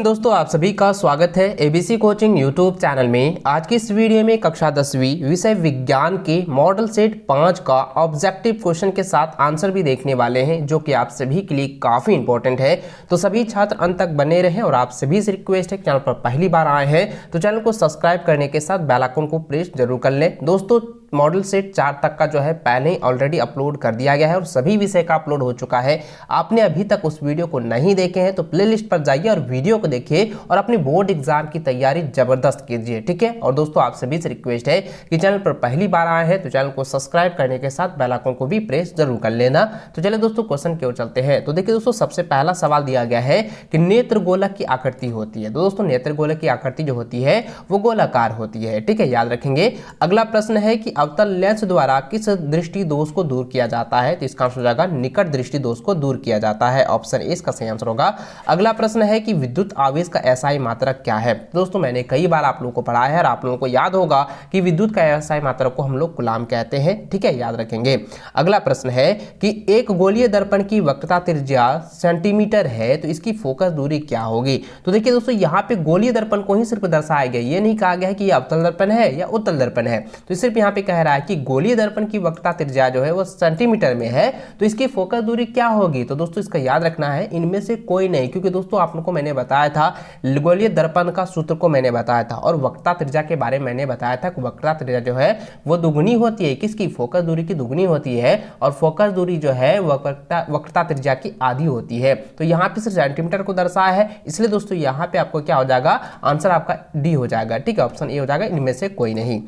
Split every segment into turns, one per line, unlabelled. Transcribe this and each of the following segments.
दोस्तों आप सभी का स्वागत है एबीसी कोचिंग यूट्यूब चैनल में। आज की इस वीडियो में कक्षा 10वीं विषय विज्ञान के मॉडल सेट 5 का ऑब्जेक्टिव क्वेश्चन के साथ आंसर भी देखने वाले हैं, जो कि आप सभी के लिए काफ़ी इंपॉर्टेंट है। तो सभी छात्र अंत तक बने रहें और आप सभी से रिक्वेस्ट है, चैनल पर पहली बार आए हैं तो चैनल को सब्सक्राइब करने के साथ बेल आइकन को प्रेस जरूर कर लें। दोस्तों मॉडल सेट 4 तक का जो है पहले ही ऑलरेडी अपलोड कर दिया गया है और सभी विषय का अपलोड हो चुका है। आपने अभी तक उस वीडियो को नहीं देखे हैं तो प्लेलिस्ट पर जाइए और वीडियो को देखिए और अपनी बोर्ड एग्जाम की तैयारी जबरदस्त कीजिए, ठीक है। और दोस्तों आप सभी से रिक्वेस्ट है कि चैनल पर पहली बार आए हैं तो चैनल को सब्सक्राइब करने के साथ बेल आइकन को भी प्रेस जरूर कर लेना। तो चलिए दोस्तों क्वेश्चन की ओर चलते हैं। तो देखिए दोस्तों सबसे पहला सवाल दिया गया है कि नेत्र गोलक की आकृति होती है। दोस्तों नेत्र गोलक की आकृति जो होती है वो गोलाकार होती है, ठीक है, याद रखेंगे। अगला प्रश्न है कि अवतल लेंस द्वारा किस दृष्टि दोष को दूर किया जाता है, तो इसका आंसर हो जाएगा निकट दृष्टि दोष को दूर किया जाता है। ऑप्शन ए इसका सही आंसर होगा। अगला प्रश्न है कि विद्युत आवेश का एसआई मात्रक क्या है। दोस्तों मैंने कई बार आप लोगों को पढ़ाया है और आप लोगों को याद होगा कि विद्युत का एसआई मात्रक को हम लोग कूलाम कहते हैं, ठीक है, याद रखेंगे। अगला प्रश्न है कि एक गोलीय दर्पण की वक्रता त्रिज्या सेंटीमीटर है तो इसकी फोकस दूरी क्या होगी। तो देखिए दोस्तों यहाँ पे गोलीय दर्पण को ही सिर्फ दर्शाया गया, ये नहीं कहा गया है कि ये अवतल दर्पण है या उत्तल दर्पण है। तो सिर्फ यहाँ पे कह रहा है कि गोलीय दर्पण की वक्रता त्रिज्या जो है वो सेंटीमीटर में है तो इसकी फोकस दूरी क्या होगी। तो दोस्तों इसका याद रखना है इनमें से कोई नहीं, क्योंकि दोस्तों आप लोगों को मैंने बताया था गोलीय दर्पण का सूत्र को मैंने बताया था और वक्रता त्रिज्या के बारे में मैंने बताया था कि वक्रता त्रिज्या जो है वो दुगुनी होती है, किसकी, फोकस दूरी की दुगुनी होती है और फोकस दूरी जो है वक्रता त्रिज्या की आधी होती है। तो यहाँ पे सिर्फ सेंटीमीटर को दर्शाया है, इसलिए दोस्तों यहाँ पे आपको क्या हो जाएगा, आंसर आपका डी हो जाएगा, ठीक है, ऑप्शन ए हो जाएगा, इनमें से कोई नहीं।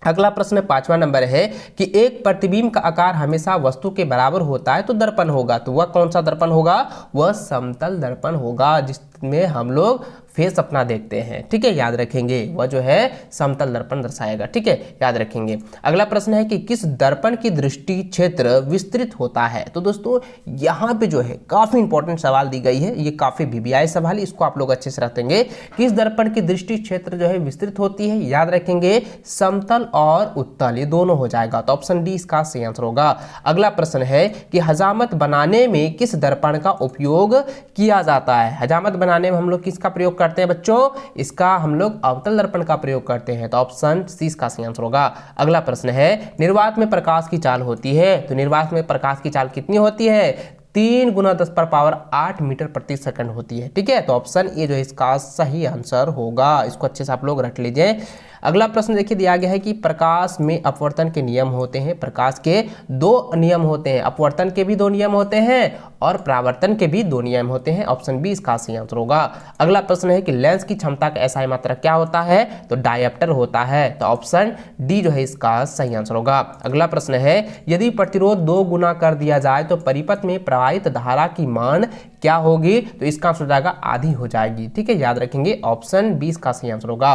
अगला प्रश्न 5वां नंबर है कि एक प्रतिबिंब का आकार हमेशा वस्तु के बराबर होता है तो दर्पण होगा। तो वह कौन सा दर्पण होगा, वह समतल दर्पण होगा जिसमें हम लोग फेस अपना देखते हैं, ठीक है, याद रखेंगे, वह जो है समतल दर्पण दर्शाएगा, ठीक है, याद रखेंगे। अगला प्रश्न है कि किस दर्पण की दृष्टि क्षेत्र विस्तृत होता है। तो दोस्तों यहाँ पे जो है काफी इंपॉर्टेंट सवाल दी गई है, ये काफी वीवीआई सवाल, इसको आप लोग अच्छे से रखेंगे। किस दर्पण की दृष्टि क्षेत्र जो है विस्तृत होती है, याद रखेंगे समतल और उत्तल, ये दोनों हो जाएगा। तो ऑप्शन डी इसका सही आंसर होगा। अगला प्रश्न है कि हजामत बनाने में किस दर्पण का उपयोग किया जाता है। हजामत बनाने में हम लोग किसका प्रयोग करते हैं बच्चों, इसका हम लोग अवतल दर्पण का प्रयोग करते हैं। तो ऑप्शन सी इसका सही आंसर होगा। अगला प्रश्न है निर्वात में प्रकाश की चाल होती है। तो निर्वात में प्रकाश की चाल कितनी होती है, 3 × 10⁸ मीटर प्रति सेकंड होती है, ठीक है। तो ऑप्शन ए जो है इसका सही आंसर होगा, इसको अच्छे से आप लोग रट लीजिए। अगला प्रश्न देखिए दिया गया है कि प्रकाश में अपवर्तन के नियम होते हैं। प्रकाश के 2 नियम होते हैं, अपवर्तन के भी 2 नियम होते हैं और परावर्तन के भी 2 नियम होते हैं। ऑप्शन बी इसका सही आंसर होगा। अगला प्रश्न है कि लेंस की क्षमता का एसआई मात्रक क्या होता है, तो डायप्टर होता है। तो ऑप्शन डी जो है इसका सही आंसर होगा। अगला प्रश्न है यदि प्रतिरोध 2 गुना कर दिया जाए तो परिपथ में प्रवाहित धारा की मान क्या होगी। तो इसका आंसर हो जाएगा आधी हो जाएगी, ठीक है, याद रखेंगे, ऑप्शन बी इसका सही आंसर होगा।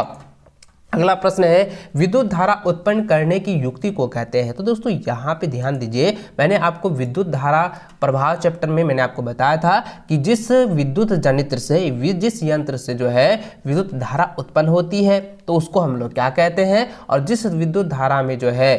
अगला प्रश्न है विद्युत धारा उत्पन्न करने की युक्ति को कहते हैं। तो दोस्तों यहाँ पे ध्यान दीजिए, मैंने आपको विद्युत धारा प्रभाव चैप्टर में मैंने आपको बताया था कि जिस विद्युत जनित्र से, जिस यंत्र से जो है विद्युत धारा उत्पन्न होती है तो उसको हम लोग क्या कहते हैं, और जिस विद्युत धारा में जो है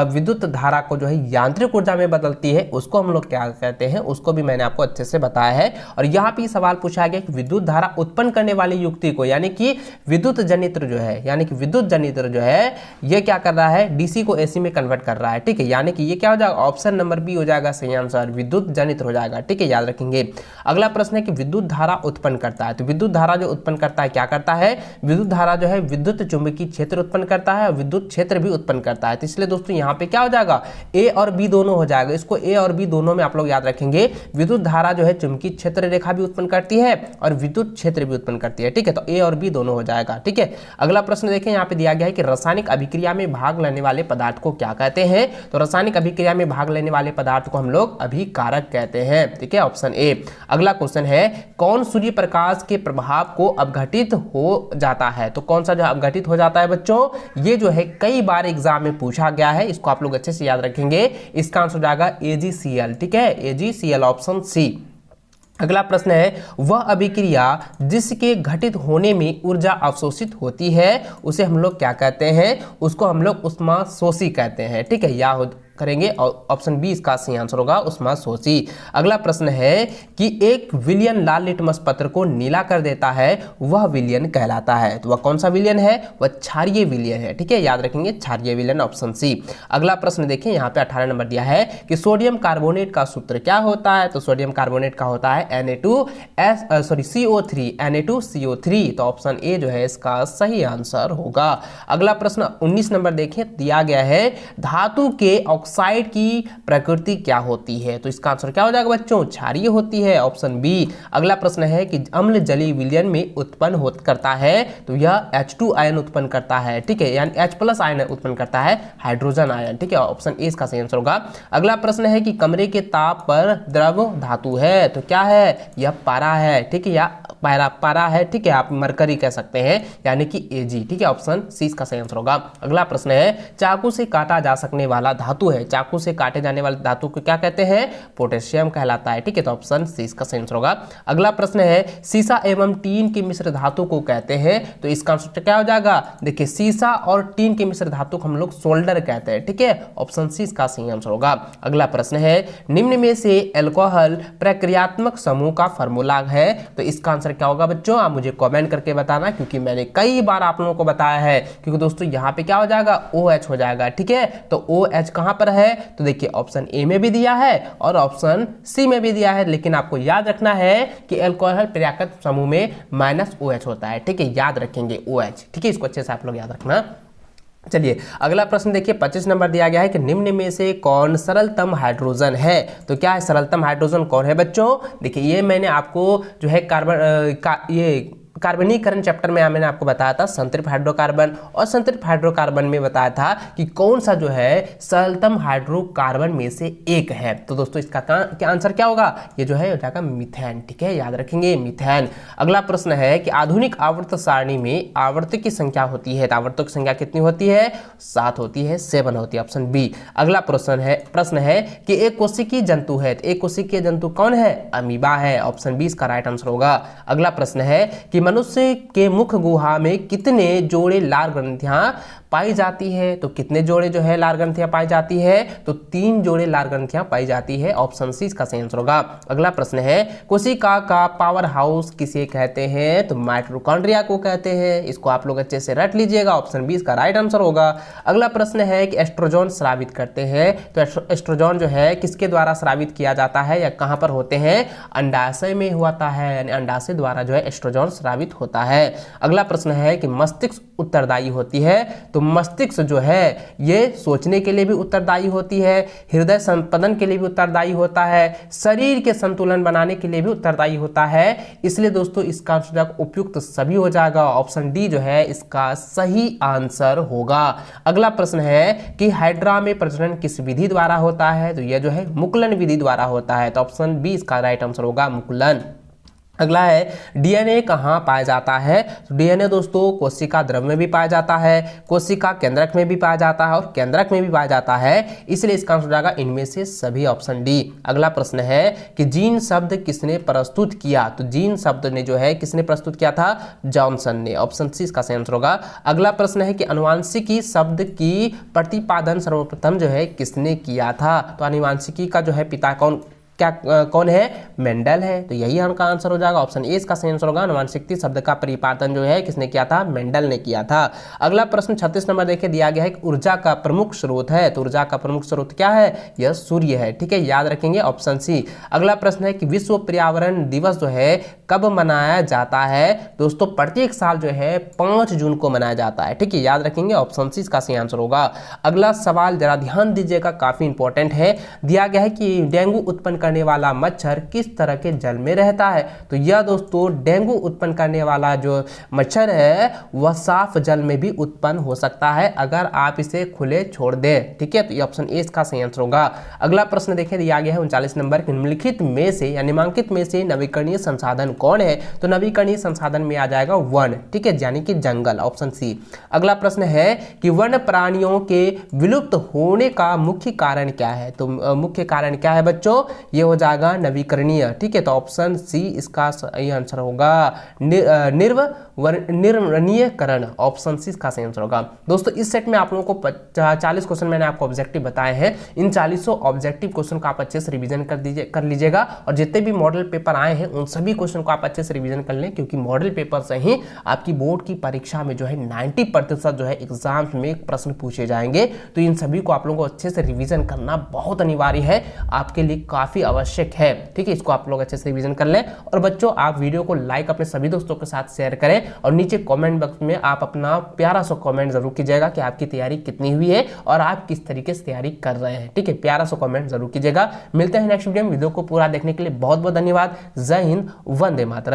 विद्युत धारा को जो है यांत्रिक ऊर्जा में बदलती है उसको हम लोग क्या कहते हैं, उसको भी मैंने आपको अच्छे से बताया है। और यहाँ पे सवाल पूछा गया कि विद्युत धारा उत्पन्न करने वाली युक्ति को, यानी कि विद्युत जनित्र जो है, यानी कि विद्युत जनित्र जो है ये क्या कर रहा है, डीसी को एसी में कन्वर्ट कर रहा है, ठीक है, यानी कि ये क्या हो जाएगा, ऑप्शन नंबर बी हो जाएगा सही आंसर, विद्युत जनित्र हो जाएगा, ठीक है, याद रखेंगे। अगला प्रश्न है कि विद्युत धारा उत्पन्न करता है। तो विद्युत धारा जो उत्पन्न करता है क्या करता है, विद्युत धारा जो है विद्युत चुंबकीय क्षेत्र उत्पन्न करता है और विद्युत क्षेत्र भी उत्पन्न करता है। तो इसलिए दोस्तों यहाँ पे क्या हो जाएगा, ए और बी दोनों हो जाएगा। इसको ए और बी दोनों में आप लोग याद रखेंगे, विद्युत धारा जो है चुंबकीय क्षेत्र रेखा भी उत्पन्न करती है और विद्युत क्षेत्र भी उत्पन्न करती है, ठीक है, तो ए और बी दोनों हो जाएगा, ठीक है। अगला प्रश्न देखें, यहाँ पे दिया गया है कि रासायनिक अभिक्रिया में भाग लेने वाले पदार्थ को क्या कहते हैं। तो रासायनिक अभिक्रिया में भाग लेने वाले पदार्थ को हम लोग अभिकारक कहते हैं, ठीक है, ऑप्शन ए। अगला क्वेश्चन है कौन सूर्य प्रकाश के प्रभाव को अपघटित हो जाता है। तो कौन सा जो अपघटित हो जाता है बच्चों, ये जो है कई बार एग्जाम में पूछा गया है, इसको आप लोग अच्छे से याद रखेंगे। इसका आंसर हो जाएगा AgCl, ठीक है, AgCl, ऑप्शन सी। अगला प्रश्न है वह अभिक्रिया जिसके घटित होने में ऊर्जा अवशोषित होती है उसे हम लोग क्या कहते हैं, उसको हम लोग उष्मा शोषी कहते हैं, ठीक है, करेंगे और ऑप्शन बी इसका सही आंसर होगा उस्मासोची। अगला प्रश्न है कि एक विलयन लाल लिटमस पत्र को नीला कर देता है, वह विलयन कहलाता है। तो वह कौन सा विलयन है? वह क्षारीय विलयन है। ठीक है, याद रखेंगे क्षारीय विलयन, ऑप्शन सी। अगला प्रश्न देखिए, यहाँ पे 18 नंबर दिया है कि सोडियम कार्बोनेट का सूत्र क्या होता है? तो सोडियम कार्बोनेट का होता है CO3 Na2CO3। तो ऑप्शन ए जो है इसका सही आंसर होगा। अगला प्रश्न 19 नंबर देखिए, दिया गया है धातु के ऑक्साइड की प्रकृति क्या होती है? तो इसका आंसर क्या हो जाएगा बच्चों? क्षारीय होती है, ऑप्शन बी। अगला प्रश्न है कि अम्ल जलीय विलयन में उत्पन्न करता है, तो यह H2 आयन उत्पन्न करता है। ठीक है, यानी H+ आयन उत्पन्न करता है, हाइड्रोजन आयन। ठीक है, ऑप्शन ए इसका सही आंसर होगा। अगला प्रश्न है कि कमरे के ताप पर द्रव धातु है, तो क्या है? यह पारा है। ठीक है, या पारा है। ठीक है, आप मरकरी कह सकते हैं, यानी कि Ag। ठीक है, ऑप्शन सी इसका सही आंसर होगा। अगला प्रश्न है चाकू से काटा जा सकने वाला धातु है, चाकू से काटे जाने वाले धातु को क्या कहते हैं? पोटेशियम कहलाता है। ठीक है, तो ऑप्शन सी इसका सही आंसर होगा। अगला प्रश्न है सीसा एवं टीन की मिश्र धातु को कहते हैं, तो इसका आंसर क्या हो जाएगा? देखिए, सीसा और टीन के मिश्र धातु को हम लोग सोल्डर कहते हैं। ठीक है, ऑप्शन सी इसका सही आंसर होगा। अगला प्रश्न है निम्न में से एल्कोहल प्रक्रियात्मक समूह का फार्मूला है, तो इसका आंसर क्या होगा बच्चों? आप मुझे कमेंट करके बताना, क्योंकि मैंने कई बार आप लोगों को बताया है। क्योंकि दोस्तों यहाँ पे क्या हो जाएगा? OH हो जाएगा। ठीक है, तो OH कहां पर है? तो देखिए, ऑप्शन ए में भी दिया है और ऑप्शन सी में भी दिया है, लेकिन आपको याद रखना है कि एल्कोहल प्रक्रियात्मक समूह में -OH होता है। ठीक है, याद रखेंगे OH। ठीक है, इसको अच्छे से आप लोग याद रखना। चलिए, अगला प्रश्न देखिए, 25 नंबर दिया गया है कि निम्न में से कौन सरलतम हाइड्रोजन है? तो क्या है सरलतम हाइड्रोजन कौन है बच्चों? देखिए, ये मैंने आपको जो है कार्बनीकरण चैप्टर में मैंने आपको बताया था संतृप्त हाइड्रोकार्बन, और संतृप्त हाइड्रोकार्बन में बताया था कि कौन सा जो है सरलतम हाइड्रोकार्बन में से एक है। तो दोस्तों इसका क्या आंसर क्या होगा? ये जो है हो जाएगा मीथेन। ठीक है, याद रखेंगे मीथेन। अगला प्रश्न है कि आधुनिक आवर्त सारणी में आवर्तक की संख्या होती है, तो आवर्तक की संख्या कितनी होती है? 7 होती है, 7 होती है, ऑप्शन बी। अगला प्रश्न है कि एक कोशिकीय जंतु है, तो एक कोशिकीय जंतु कौन है? अमीबा है, ऑप्शन बी इसका राइट आंसर होगा। अगला प्रश्न है कि मनुष्य के मुख गुहा में कितने जोड़े लाल ग्रंथियां पाई जाती है? तो कितने जोड़े जो है लाल ग्रंथियां पाई जाती है? तो 3 जोड़े लाल ग्रंथियां पाई जाती है, ऑप्शन सी इसका सही आंसर होगा। अगला प्रश्न है कोशिका का पावर हाउस किसे कहते हैं? तो माइटोकॉन्ड्रिया को कहते हैं। इसको आप लोग अच्छे से रट लीजिएगा, ऑप्शन बी इसका राइट आंसर होगा। अगला प्रश्न है कि एस्ट्रोजन स्रावित करते हैं, तो एस्ट्रोजन जो है किसके द्वारा स्रावित किया जाता है या कहां पर होते हैं? अंडाशय में होता है, यानी अंडाशय द्वारा जो है एस्ट्रोजन स्रावित होता है। अगला प्रश्न है कि मस्तिष्क उत्तरदायी होती है, तो मस्तिष्क जो है ये सोचने के लिए भी उत्तरदायी होती है, हृदय संपदन के लिए भी उत्तरदायी होता है, शरीर के संतुलन बनाने के लिए भी उत्तरदायी होता है। इसलिए दोस्तों इसका आंसर उपयुक्त सभी हो जाएगा, ऑप्शन डी जो है इसका सही आंसर होगा। अगला प्रश्न है कि हाइड्रा में प्रजनन किस विधि द्वारा होता है? तो यह जो है मुकुलन विधि द्वारा होता है, तो ऑप्शन बी इसका राइट आंसर होगा, मुकुलन। अगला है डीएनए कहाँ पाया जाता है? तो डीएनए दोस्तों कोशिका द्रव में भी पाया जाता है, कोशिका केंद्रक में भी पाया जाता है और केंद्रक में भी पाया जाता है, इसलिए इसका आंसर हो जाएगा इनमें से सभी, ऑप्शन डी। अगला प्रश्न है कि जीन शब्द किसने प्रस्तुत किया? तो जीन शब्द ने जो है किसने प्रस्तुत किया था? जॉनसन ने, ऑप्शन सी इसका सही आंसर होगा। अगला प्रश्न है कि अनुवांशिकी शब्द की प्रतिपादन सर्वप्रथम जो है किसने किया था? तो अनुवांशिकी का जो है पिता कौन है? मेंडल है, तो यही उनका आंसर हो जाएगा, ऑप्शन ए इसका सही आंसर होगा। अनुवांशिकी शब्द का प्रतिपादन जो है किसने किया था? मेंडल ने किया था। अगला प्रश्न 36 नंबर देखिए, दिया गया है कि ऊर्जा का प्रमुख स्रोत है, तो ऊर्जा का प्रमुख स्रोत क्या है? यह सूर्य है। ठीक है, याद रखेंगे, ऑप्शन सी। अगला प्रश्न है कि विश्व पर्यावरण दिवस जो है कब मनाया जाता है? दोस्तों प्रत्येक साल जो है 5 जून को मनाया जाता है। ठीक है, याद रखेंगे, ऑप्शन सी इसका सही आंसर होगा। अगला सवाल जरा ध्यान दीजिएगा, काफी इंपॉर्टेंट है। दिया गया है कि डेंगू उत्पन्न करने वाला मच्छर किस तरह के जल में रहता है? तो यह दोस्तों डेंगू उत्पन्न करने वाला जो मच्छर है वह साफ जल में भी उत्पन्न हो सकता है अगर आप इसे खुले छोड़ दें। ठीक है, तो ये ऑप्शन ए इसका सही आंसर होगा। अगला प्रश्न देखिए, दिया गया है 39 नंबर, निम्नलिखित में से या निम्नांकित में से नवीकरणीय संसाधन कौन है? तो नवीकरणीय संसाधन में आ जाएगा वन। ठीक है, यानी कि जंगल, ऑप्शन सी। अगला प्रश्न है कि वन्य प्राणियों के विलुप्त होने का मुख्य कारण क्या है? तो मुख्य कारण क्या है बच्चों? ये हो जाएगा नवीकरणीय। ठीक है, तो ऑप्शन सी इसका सही आंसर होगा। निर्वरणीयकरण, ऑप्शन सी इसका सही आंसर होगा। दोस्तों इस सेट में आप लोगों को 40 क्वेश्चन मैंने आपको ऑब्जेक्टिव बताए हैं। इन 40 ऑब्जेक्टिव क्वेश्चन का आप अच्छे से रिवीजन कर लीजिएगा और जितने भी मॉडल पेपर आए हैं उन सभी क्वेश्चन को आप अच्छे से रिवीजन कर लें, क्योंकि मॉडल पेपर से ही आपकी बोर्ड की परीक्षा में जो है 90% जो है एग्जाम में प्रश्न पूछे जाएंगे। तो इन सभी को आप लोगों को अच्छे से रिवीजन करना बहुत अनिवार्य है, आपके लिए काफी आवश्यक है। ठीक है, इसको आप लोग अच्छे से रिवीजन कर लें। और बच्चों आप वीडियो को लाइक अपने सभी दोस्तों के साथ शेयर करें और नीचे कमेंट बॉक्स में आप अपना प्यारा सा कमेंट जरूर कीजिएगा कि आपकी तैयारी कितनी हुई है और आप किस तरीके से तैयारी कर रहे हैं। ठीक है, प्यारा सा कमेंट जरूर कीजिएगा। मिलते हैं नेक्स्ट वीडियो में। वीडियो को पूरा देखने के लिए बहुत बहुत धन्यवाद। जय हिंद, वंदे मातरम।